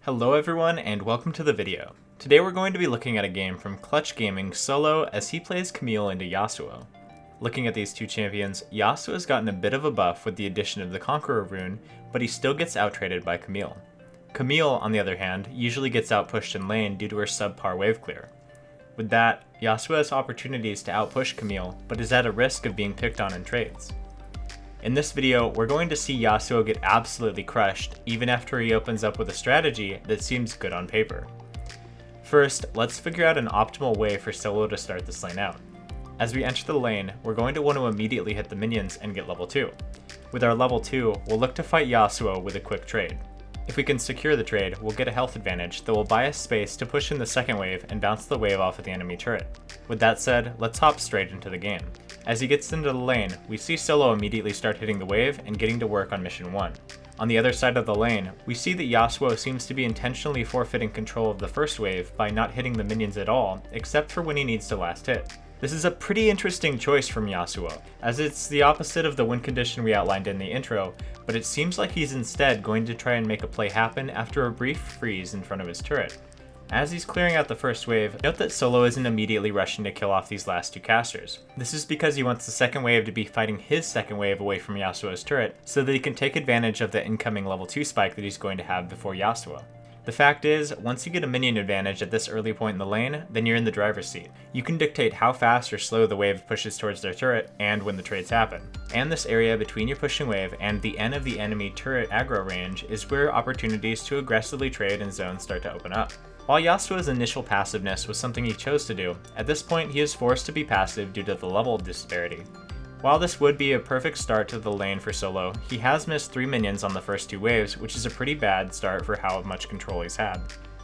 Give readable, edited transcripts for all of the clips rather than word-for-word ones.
Hello everyone and welcome to the video. Today we're going to be looking at a game from Clutch Gaming solo as he plays Camille into Yasuo. Looking at these two champions, Yasuo has gotten a bit of a buff with the addition of the Conqueror rune, but he still gets out-traded by Camille. Camille, on the other hand, usually gets out-pushed in lane due to her subpar wave clear. With that, Yasuo has opportunities to out-push Camille, but is at a risk of being picked on in trades. In this video, we're going to see Yasuo get absolutely crushed, even after he opens up with a strategy that seems good on paper. First, let's figure out an optimal way for solo to start this lane out. As we enter the lane, we're going to want to immediately hit the minions and get level 2. With our level 2, we'll look to fight Yasuo with a quick trade. If we can secure the trade, we'll get a health advantage that will buy us space to push in the second wave and bounce the wave off of the enemy turret. With that said, let's hop straight into the game. As he gets into the lane, we see Solo immediately start hitting the wave and getting to work on mission 1. On the other side of the lane, we see that Yasuo seems to be intentionally forfeiting control of the first wave by not hitting the minions at all, except for when he needs to last hit. This is a pretty interesting choice from Yasuo, as it's the opposite of the win condition we outlined in the intro, but it seems like he's instead going to try and make a play happen after a brief freeze in front of his turret. As he's clearing out the first wave, note that Solo isn't immediately rushing to kill off these last two casters. This is because he wants the second wave to be fighting his second wave away from Yasuo's turret, so that he can take advantage of the incoming level 2 spike that he's going to have before Yasuo. The fact is, once you get a minion advantage at this early point in the lane, then you're in the driver's seat. You can dictate how fast or slow the wave pushes towards their turret, and when the trades happen. And this area between your pushing wave and the end of the enemy turret aggro range is where opportunities to aggressively trade and zone start to open up. While Yasuo's initial passiveness was something he chose to do, at this point he is forced to be passive due to the level disparity. While this would be a perfect start to the lane for Solo, he has missed 3 minions on the first 2 waves, which is a pretty bad start for how much control he's had.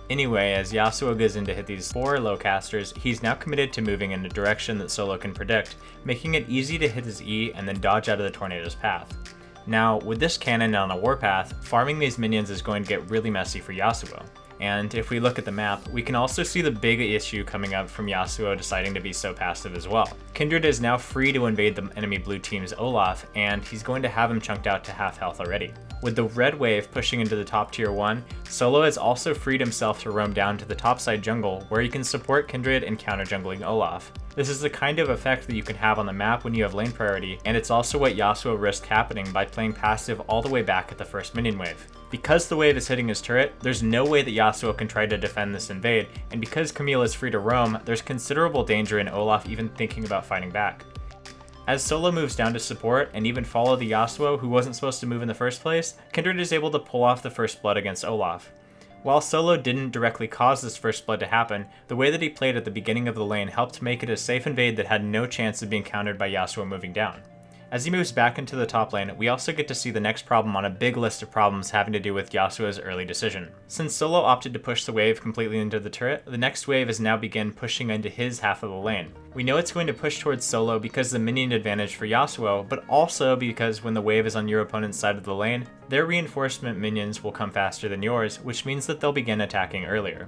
Anyway, as Yasuo goes in to hit these 4 low casters, he's now committed to moving in a direction that Solo can predict, making it easy to hit his E and then dodge out of the tornado's path. Now, with this cannon on a warpath, farming these minions is going to get really messy for Yasuo. And if we look at the map, we can also see the big issue coming up from Yasuo deciding to be so passive as well. Kindred is now free to invade the enemy blue team's Olaf, and he's going to have him chunked out to half health already. With the red wave pushing into the top tier 1, Solo has also freed himself to roam down to the topside jungle, where he can support Kindred and counter jungling Olaf. This is the kind of effect that you can have on the map when you have lane priority, and it's also what Yasuo risked happening by playing passive all the way back at the first minion wave. Because the wave is hitting his turret, there's no way that Yasuo can try to defend this invade, and because Camille is free to roam, there's considerable danger in Olaf even thinking about fighting back. As Solo moves down to support and even follow the Yasuo who wasn't supposed to move in the first place, Kindred is able to pull off the first blood against Olaf. While Solo didn't directly cause this first blood to happen, the way that he played at the beginning of the lane helped make it a safe invade that had no chance of being countered by Yasuo moving down. As he moves back into the top lane, we also get to see the next problem on a big list of problems having to do with Yasuo's early decision. Since Solo opted to push the wave completely into the turret, the next wave is now begin pushing into his half of the lane. We know it's going to push towards Solo because of the minion advantage for Yasuo, but also because when the wave is on your opponent's side of the lane, their reinforcement minions will come faster than yours, which means that they'll begin attacking earlier.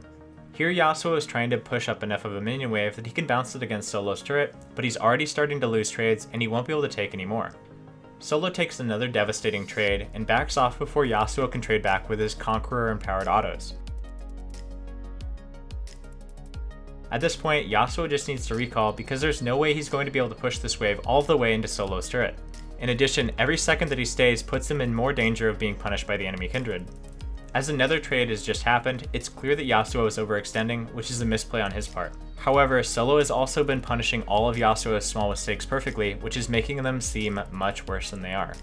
Here Yasuo is trying to push up enough of a minion wave that he can bounce it against Solo's turret, but he's already starting to lose trades and he won't be able to take any more. Solo takes another devastating trade and backs off before Yasuo can trade back with his Conqueror empowered autos. At this point, Yasuo just needs to recall because there's no way he's going to be able to push this wave all the way into Solo's turret. In addition, every second that he stays puts him in more danger of being punished by the enemy Kindred. As another trade has just happened, it's clear that Yasuo is overextending, which is a misplay on his part. However, Solo has also been punishing all of Yasuo's small mistakes perfectly, which is making them seem much worse than they are.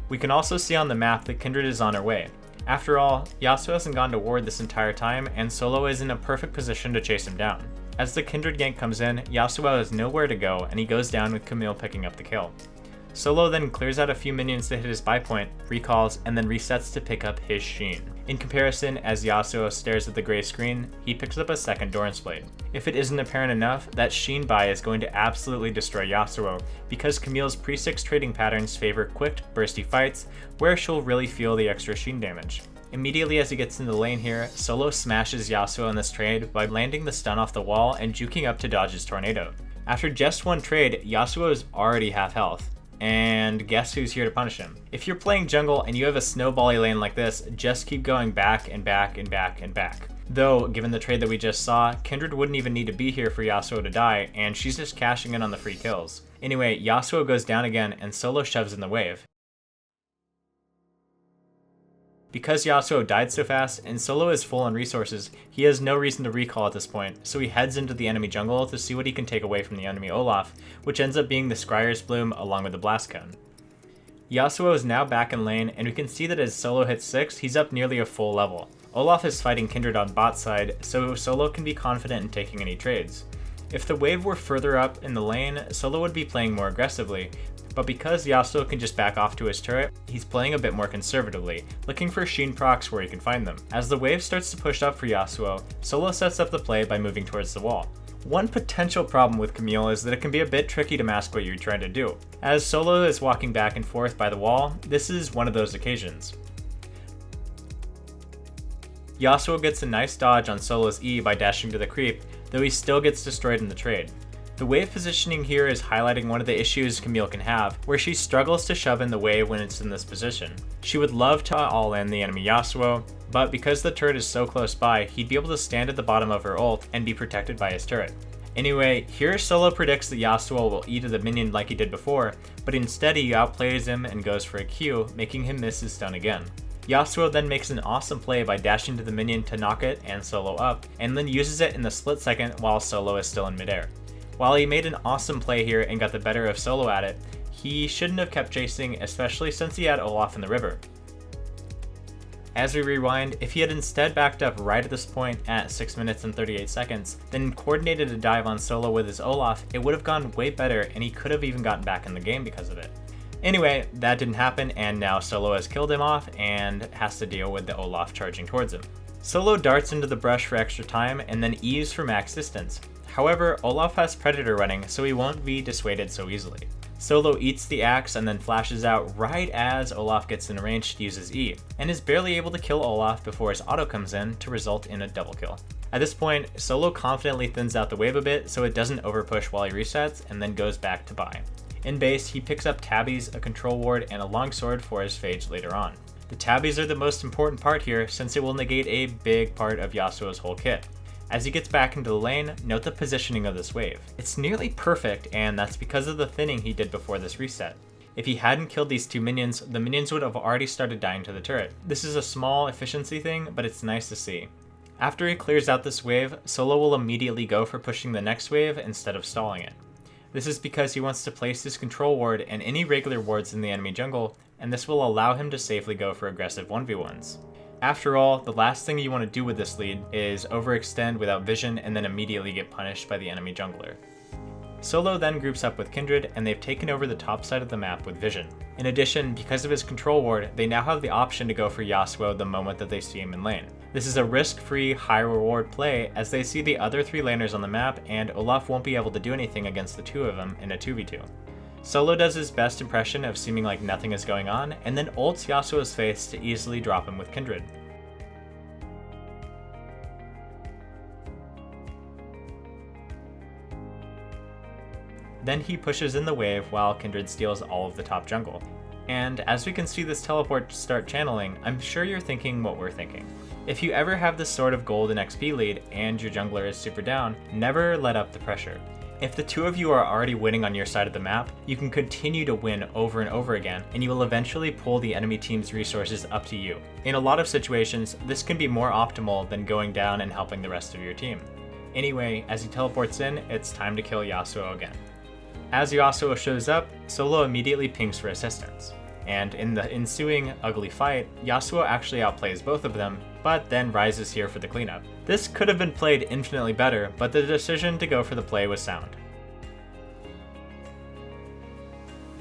We can also see on the map that Kindred is on her way. After all, Yasuo hasn't gone to ward this entire time, and Solo is in a perfect position to chase him down. As the Kindred gank comes in, Yasuo has nowhere to go, and he goes down with Camille picking up the kill. Solo then clears out a few minions to hit his buy point, recalls, and then resets to pick up his Sheen. In comparison, as Yasuo stares at the gray screen, he picks up a second Doran's Blade. If it isn't apparent enough, that Sheen buy is going to absolutely destroy Yasuo, because Camille's pre-6 trading patterns favor quick, bursty fights, where she'll really feel the extra Sheen damage. Immediately as he gets into the lane here, Solo smashes Yasuo in this trade by landing the stun off the wall and juking up to dodge his tornado. After just one trade, Yasuo is already half health. And guess who's here to punish him? If you're playing jungle and you have a snowbally lane like this, just keep going back and back and back and back. Though, given the trade that we just saw, Kindred wouldn't even need to be here for Yasuo to die, and she's just cashing in on the free kills. Anyway, Yasuo goes down again and Solo shoves in the wave. Because Yasuo died so fast and Solo is full on resources, he has no reason to recall at this point, so he heads into the enemy jungle to see what he can take away from the enemy Olaf, which ends up being the Scryer's Bloom along with the Blast Cone. Yasuo is now back in lane, and we can see that as Solo hits 6, he's up nearly a full level. Olaf is fighting Kindred on bot side, so Solo can be confident in taking any trades. If the wave were further up in the lane, Solo would be playing more aggressively, but because Yasuo can just back off to his turret, he's playing a bit more conservatively, looking for Sheen procs where he can find them. As the wave starts to push up for Yasuo, Solo sets up the play by moving towards the wall. One potential problem with Camille is that it can be a bit tricky to mask what you're trying to do. As Solo is walking back and forth by the wall, this is one of those occasions. Yasuo gets a nice dodge on Solo's E by dashing to the creep, though he still gets destroyed in the trade. The wave positioning here is highlighting one of the issues Camille can have, where she struggles to shove in the wave when it's in this position. She would love to all-in the enemy Yasuo, but because the turret is so close by, he'd be able to stand at the bottom of her ult and be protected by his turret. Anyway, here Solo predicts that Yasuo will E to the minion like he did before, but instead he outplays him and goes for a Q, making him miss his stun again. Yasuo then makes an awesome play by dashing to the minion to knock it and Solo up, and then uses it in the split second while Solo is still in midair. While he made an awesome play here and got the better of Solo at it, he shouldn't have kept chasing, especially since he had Olaf in the river. As we rewind, if he had instead backed up right at this point at 6 minutes and 38 seconds, then coordinated a dive on Solo with his Olaf, it would have gone way better and he could have even gotten back in the game because of it. Anyway, that didn't happen, and now Solo has killed him off and has to deal with the Olaf charging towards him. Solo darts into the brush for extra time and then E's for max distance. However, Olaf has Predator running, so he won't be dissuaded so easily. Solo eats the axe and then flashes out right as Olaf gets in range to use his E, and is barely able to kill Olaf before his auto comes in to result in a double kill. At this point, Solo confidently thins out the wave a bit so it doesn't overpush while he resets and then goes back to buy. In base, he picks up tabbies, a control ward, and a longsword for his phage later on. The tabbies are the most important part here since it will negate a big part of Yasuo's whole kit. As he gets back into the lane, note the positioning of this wave. It's nearly perfect, and that's because of the thinning he did before this reset. If he hadn't killed these two minions, the minions would have already started dying to the turret. This is a small efficiency thing, but it's nice to see. After he clears out this wave, Solo will immediately go for pushing the next wave instead of stalling it. This is because he wants to place his control ward and any regular wards in the enemy jungle, and this will allow him to safely go for aggressive 1v1s. After all, the last thing you want to do with this lead is overextend without vision and then immediately get punished by the enemy jungler. Solo then groups up with Kindred, and they've taken over the top side of the map with vision. In addition, because of his control ward, they now have the option to go for Yasuo the moment that they see him in lane. This is a risk-free, high-reward play as they see the other 3 laners on the map, and Olaf won't be able to do anything against the 2 of them in a 2v2. Solo does his best impression of seeming like nothing is going on, and then ults Yasuo's face to easily drop him with Kindred. Then he pushes in the wave while Kindred steals all of the top jungle. And as we can see this teleport start channeling, I'm sure you're thinking what we're thinking. If you ever have this sort of gold and XP lead and your jungler is super down, never let up the pressure. If the 2 of you are already winning on your side of the map, you can continue to win over and over again, and you will eventually pull the enemy team's resources up to you. In a lot of situations, this can be more optimal than going down and helping the rest of your team. Anyway, as he teleports in, it's time to kill Yasuo again. As Yasuo shows up, Solo immediately pings for assistance. And in the ensuing ugly fight, Yasuo actually outplays both of them, but then rises here for the cleanup. This could have been played infinitely better, but the decision to go for the play was sound.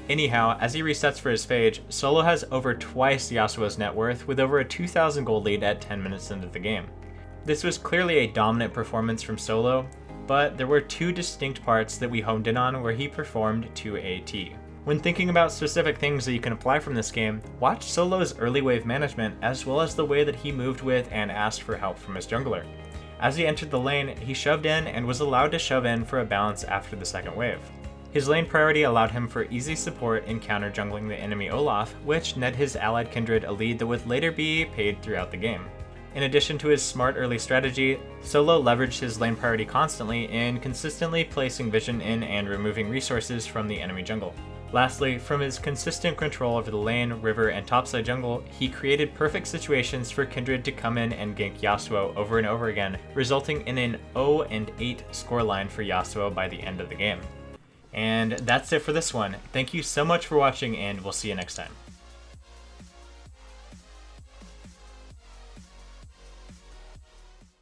Anyhow, as he resets for his phage, Solo has over twice Yasuo's net worth with over a 2,000 gold lead at 10 minutes into the game. This was clearly a dominant performance from Solo, but there were 2 distinct parts that we honed in on where he performed to a T. When thinking about specific things that you can apply from this game, watch Solo's early wave management as well as the way that he moved with and asked for help from his jungler. As he entered the lane, he shoved in and was allowed to shove in for a balance after the second wave. His lane priority allowed him for easy support in counter jungling the enemy Olaf, which net his allied kindred a lead that would later be paid throughout the game. In addition to his smart early strategy, Solo leveraged his lane priority constantly in consistently placing vision in and removing resources from the enemy jungle. Lastly, from his consistent control over the lane, river, and topside jungle, he created perfect situations for Kindred to come in and gank Yasuo over and over again, resulting in an 0-8 scoreline for Yasuo by the end of the game. And that's it for this one. Thank you so much for watching, and we'll see you next time.